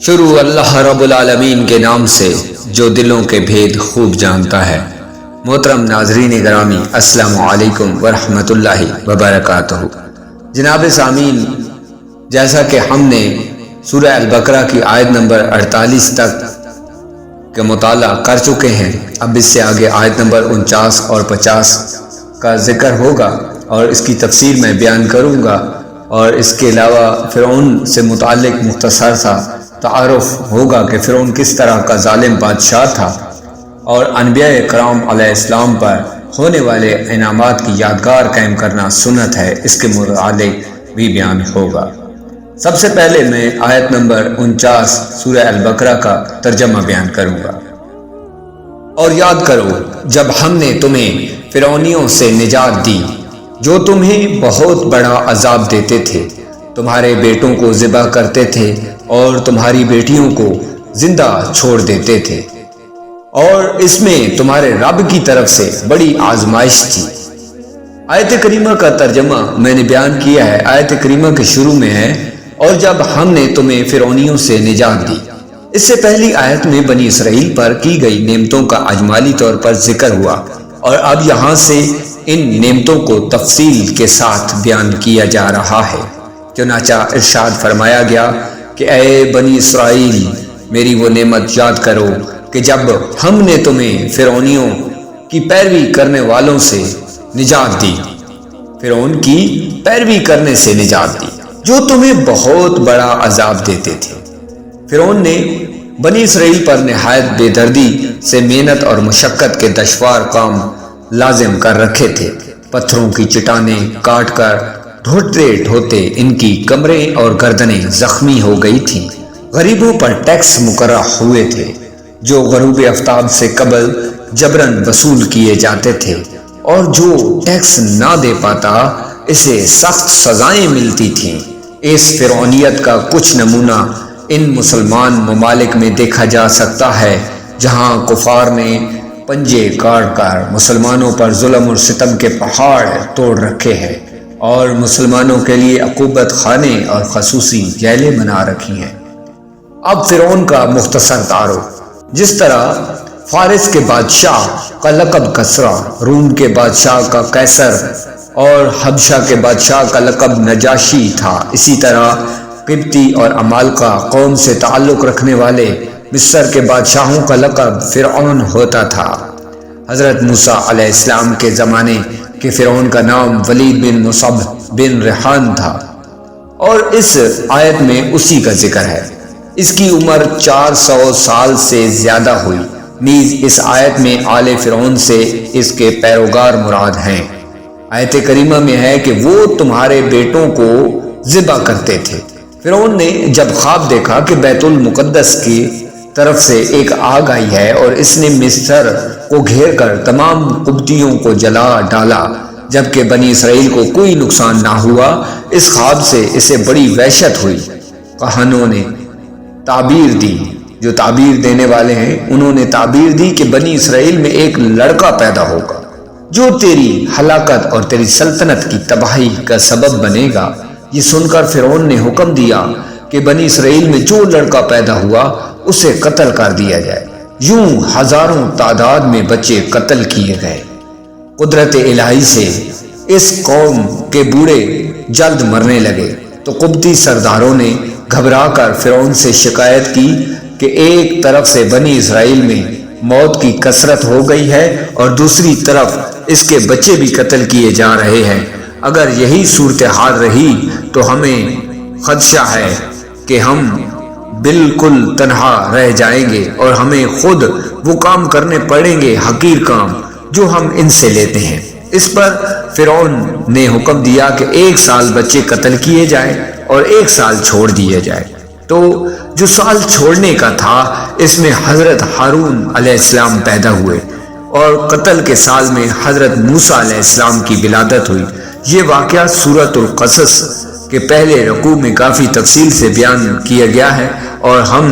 شروع اللہ رب العالمین کے نام سے جو دلوں کے بھید خوب جانتا ہے۔ محترم ناظرین گرامی، السلام علیکم ورحمۃ اللہ وبرکاتہ۔ جناب سامعین، جیسا کہ ہم نے سورہ البقرہ کی آیت نمبر 48 تک کا مطالعہ کر چکے ہیں، اب اس سے آگے آیت نمبر 49 اور 50 کا ذکر ہوگا اور اس کی تفسیر میں بیان کروں گا، اور اس کے علاوہ فرعون سے متعلق مختصر سا تعارف ہوگا کہ فرعون کس طرح کا ظالم بادشاہ تھا، اور انبیاء کرام علیہ السلام پر ہونے والے انعامات کی یادگار قائم کرنا سنت ہے، اس کے متعلق بھی بیان ہوگا۔ سب سے پہلے میں آیت نمبر 49 سورہ البقرہ کا ترجمہ بیان کروں گا۔ اور یاد کرو جب ہم نے تمہیں فرعونیوں سے نجات دی جو تمہیں بہت بڑا عذاب دیتے تھے، تمہارے بیٹوں کو ذبح کرتے تھے اور تمہاری بیٹیوں کو زندہ چھوڑ دیتے تھے، اور اس میں تمہارے رب کی طرف سے بڑی آزمائش تھی۔ آیت کریمہ کا ترجمہ میں نے بیان کیا ہے۔ آیت کریمہ کے شروع میں ہے، اور جب ہم نے تمہیں فرعونیوں سے نجات دی۔ اس سے پہلی آیت میں بنی اسرائیل پر کی گئی نعمتوں کا اجمالی طور پر ذکر ہوا، اور اب یہاں سے ان نعمتوں کو تفصیل کے ساتھ بیان کیا جا رہا ہے۔ چنانچہ ارشاد فرمایا گیا کہ اے بنی اسرائیل، میری وہ نعمت یاد کرو کہ جب ہم نے تمہیں فرعونیوں کی پیروی کرنے والوں سے نجات دی، فرعون کی پیروی کرنے سے نجات دی جو تمہیں بہت بڑا عذاب دیتے تھے۔ فرعون نے بنی اسرائیل پر نہایت بے دردی سے محنت اور مشقت کے دشوار کام لازم کر رکھے تھے۔ پتھروں کی چٹانیں کاٹ کر ڈھوتے ڈھوتے ان کی کمریں اور گردنیں زخمی ہو گئی تھیں۔ غریبوں پر ٹیکس مقررہ ہوئے تھے جو غروب آفتاب سے قبل جبراً وصول کیے جاتے تھے، اور جو ٹیکس نہ دے پاتا اسے سخت سزائیں ملتی تھیں۔ اس فرعونیت کا کچھ نمونہ ان مسلمان ممالک میں دیکھا جا سکتا ہے جہاں کفار نے پنجے کاٹ کر مسلمانوں پر ظلم اور ستم کے پہاڑ توڑ رکھے ہیں، اور مسلمانوں کے لیے عقوبت خانے اور خصوصی جیلیں بنا رکھی ہیں۔ اب فرعون کا مختصر تعارف۔ جس طرح فارس کے بادشاہ کا لقب کسریٰ، روم کے بادشاہ کا قیصر اور حبشہ کے بادشاہ کا لقب نجاشی تھا، اسی طرح قبطی اور عمالقہ قوم سے تعلق رکھنے والے مصر کے بادشاہوں کا لقب فرعون ہوتا تھا۔ حضرت موسیٰ علیہ السلام کے زمانے کے فرعون کا نام ولید بن مصعب بن ریحان تھا، اور اس آیت میں اسی کا ذکر ہے۔ اس کی عمر 400 سال سے زیادہ ہوئی۔ نیز اس آیت میں آل فرعون سے اس کے پیروکار مراد ہیں۔ آیت کریمہ میں ہے کہ وہ تمہارے بیٹوں کو ذبح کرتے تھے۔ فرعون نے جب خواب دیکھا کہ بیت المقدس کی طرف سے ایک آگ آئی ہے اور اس نے مصر کو گھیر کر تمام قبطیوں کو جلا ڈالا، جبکہ بنی اسرائیل کو کوئی نقصان نہ ہوا، اس خواب سے اسے بڑی وحشت ہوئی۔ کہانوں نے تعبیر دی، جو تعبیر دینے والے ہیں انہوں نے تعبیر دی کہ بنی اسرائیل میں ایک لڑکا پیدا ہوگا جو تیری ہلاکت اور تیری سلطنت کی تباہی کا سبب بنے گا۔ یہ سن کر فرعون نے حکم دیا کہ بنی اسرائیل میں جو لڑکا پیدا ہوا اسے قتل کر دیا جائے۔ یوں ہزاروں تعداد میں بچے قتل کیے گئے۔ قدرت الہی سے اس قوم کے بوڑھے جلد مرنے لگے تو قبطی سرداروں نے گھبرا کر فرعون سے شکایت کی کہ ایک طرف سے بنی اسرائیل میں موت کی کثرت ہو گئی ہے اور دوسری طرف اس کے بچے بھی قتل کیے جا رہے ہیں۔ اگر یہی صورتحال رہی تو ہمیں خدشہ ہے کہ ہم بالکل تنہا رہ جائیں گے اور ہمیں خود وہ کام کرنے پڑیں گے، حقیر کام جو ہم ان سے لیتے ہیں۔ اس پر فرعون نے حکم دیا کہ 1 سال بچے قتل کیے جائیں اور 1 سال چھوڑ دیے جائے۔ تو جو سال چھوڑنے کا تھا اس میں حضرت ہارون علیہ السلام پیدا ہوئے، اور قتل کے سال میں حضرت موسیٰ علیہ السلام کی ولادت ہوئی۔ یہ واقعہ سورۃ القصص کے پہلے رکوع میں کافی تفصیل سے بیان کیا گیا ہے، اور ہم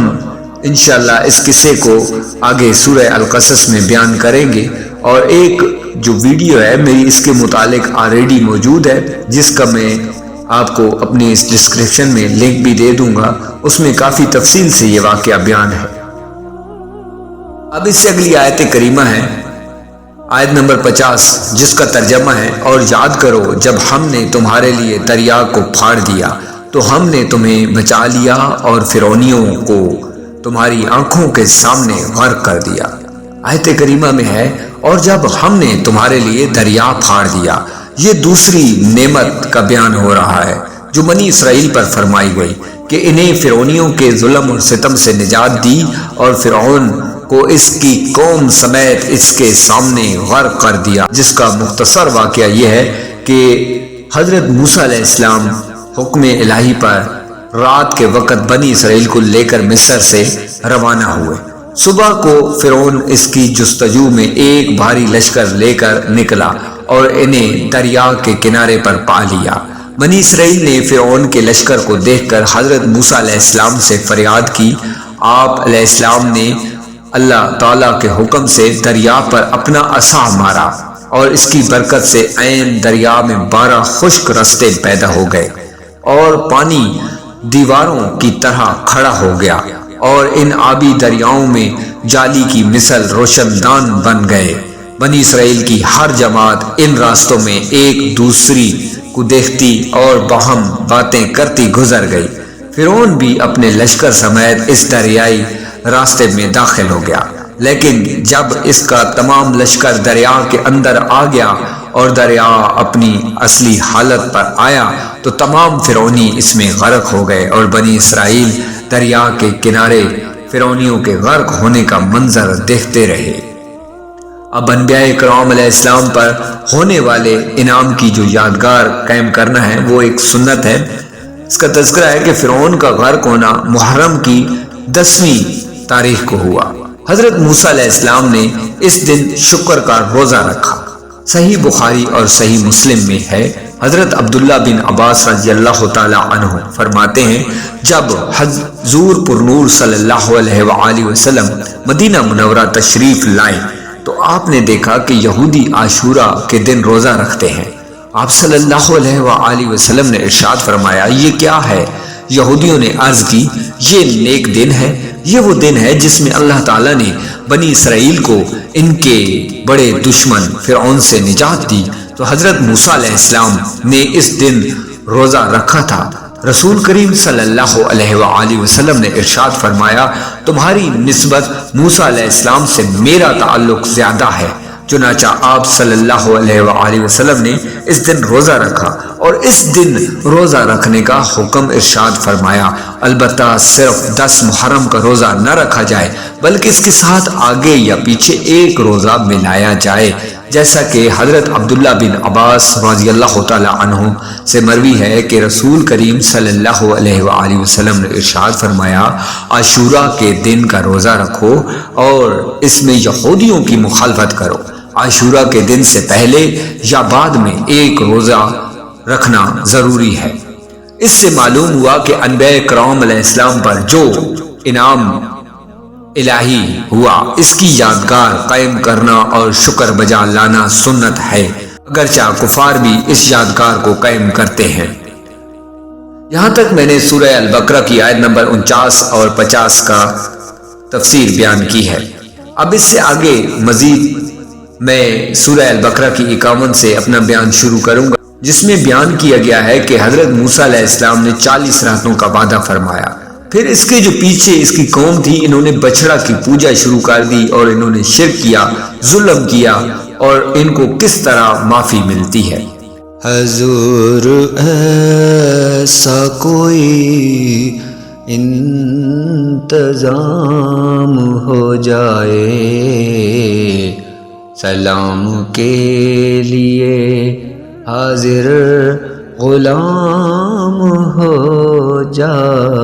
انشاءاللہ اس قصے کو آگے سورہ القصص میں بیان کریں گے، اور ایک جو ویڈیو ہے میری اس کے متعلق آلریڈی موجود ہے، جس کا میں آپ کو اپنے اس ڈسکرپشن میں لنک بھی دے دوں گا، اس میں کافی تفصیل سے یہ واقعہ بیان ہے۔ اب اس سے اگلی آیت کریمہ ہے آیت نمبر 50، جس کا ترجمہ ہے، اور یاد کرو جب ہم نے تمہارے لیے دریا کو پھاڑ دیا تو ہم نے تمہیں بچا لیا اور فرعونیوں کو تمہاری آنکھوں کے سامنے غرق کر دیا۔ آیت کریمہ میں ہے اور جب ہم نے تمہارے لیے دریا پھاڑ دیا، یہ دوسری نعمت کا بیان ہو رہا ہے جو بنی اسرائیل پر فرمائی گئی کہ انہیں فرعونیوں کے ظلم اور ستم سے نجات دی اور فرعون کو اس کی قوم سمیت اس کے سامنے غرق کر دیا، جس کا مختصر واقعہ یہ ہے کہ حضرت موسیٰ علیہ السلام حکم الہی پر رات کے وقت بنی اسرائیل کو لے کر مصر سے روانہ ہوئے۔ صبح کو فرعون اس کی جستجو میں ایک بھاری لشکر لے کر نکلا اور انہیں دریا کے کنارے پر پا لیا۔ بنی اسرائیل نے فرعون کے لشکر کو دیکھ کر حضرت موسیٰ علیہ السلام سے فریاد کی۔ آپ علیہ السلام نے اللہ تعالیٰ کے حکم سے دریا پر اپنا عصا مارا اور اس کی برکت سے عین دریا میں 12 خشک رستے پیدا ہو گئے اور پانی دیواروں کی طرح کھڑا ہو گیا اور ان آبی دریاؤں میں جالی کی مثل روشن دان بن گئے۔ بنی اسرائیل کی ہر جماعت ان راستوں میں ایک دوسری کو دیکھتی اور باہم باتیں کرتی گزر گئی۔ فرعون بھی اپنے لشکر سمیت اس دریائی راستے میں داخل ہو گیا، لیکن جب اس کا تمام لشکر دریا کے اندر آ گیا اور دریا اپنی اصلی حالت پر آیا تو تمام فرعونی اس میں غرق ہو گئے اور بنی اسرائیل دریا کے کنارے فرعونیوں کے غرق ہونے کا منظر دیکھتے رہے۔ اب انبیاء کرام علیہ السلام پر ہونے والے انعام کی جو یادگار قائم کرنا ہے وہ ایک سنت ہے۔ اس کا تذکرہ ہے کہ فرعون کا غرق ہونا محرم کی 10ویں تاریخ کو ہوا۔ حضرت موسیٰ علیہ السلام نے اس دن شکر کا روزہ رکھا۔ صحیح بخاری اور صحیح مسلم میں ہے، حضرت عبداللہ بن عباس رضی اللہ تعالی عنہ فرماتے ہیں جب حضور پرنور صلی اللہ علیہ وآلہ وسلم مدینہ منورہ تشریف لائے تو آپ نے دیکھا کہ یہودی عاشورہ کے دن روزہ رکھتے ہیں۔ آپ صلی اللہ علیہ وآلہ وسلم نے ارشاد فرمایا یہ کیا ہے؟ یہودیوں نے عرض کی یہ نیک دن ہے، یہ وہ دن ہے جس میں اللہ تعالیٰ نے بنی اسرائیل کو ان کے بڑے دشمن فرعون سے نجات دی، تو حضرت موسیٰ علیہ السلام نے اس دن روزہ رکھا تھا۔ رسول کریم صلی اللہ علیہ وآلہ وسلم نے ارشاد فرمایا تمہاری نسبت موسیٰ علیہ السلام سے میرا تعلق زیادہ ہے، چنانچہ آپ صلی اللہ علیہ وآلہ وسلم نے اس دن روزہ رکھا اور اس دن روزہ رکھنے کا حکم ارشاد فرمایا۔ البتہ صرف 10 محرم کا روزہ نہ رکھا جائے بلکہ اس کے ساتھ آگے یا پیچھے ایک روزہ ملایا جائے، جیسا کہ حضرت عبداللہ بن عباس رضی اللہ تعالی عنہ سے مروی ہے کہ رسول کریم صلی اللہ علیہ وآلہ وسلم نے ارشاد فرمایا عاشورہ کے دن کا روزہ رکھو اور اس میں یہودیوں کی مخالفت کرو۔ عاشورہ کے دن سے پہلے یا بعد میں ایک روزہ رکھنا ضروری ہے۔ اس سے معلوم ہوا کہ انبیاء کرام علیہ السلام پر جو انعام الہی ہوا اس کی یادگار قائم کرنا اور شکر بجا لانا سنت ہے، اگرچہ کفار بھی اس یادگار کو قائم کرتے ہیں۔ یہاں تک میں نے سورہ البقرہ کی آیت نمبر 49 اور 50 کا تفسیر بیان کی ہے۔ اب اس سے آگے مزید میں سورہ البقرہ کی 51 سے اپنا بیان شروع کروں گا، جس میں بیان کیا گیا ہے کہ حضرت موسیٰ علیہ السلام نے 40 راتوں کا وعدہ فرمایا۔ پھر اس کے جو پیچھے اس کی قوم تھی انہوں نے بچڑا کی پوجا شروع کر دی اور انہوں نے شرک کیا، ظلم کیا، اور ان کو کس طرح معافی ملتی ہے۔ حضور ایسا کوئی انتظام ہو جائے، سلام کے لیے حاضر غلام ہو جائے۔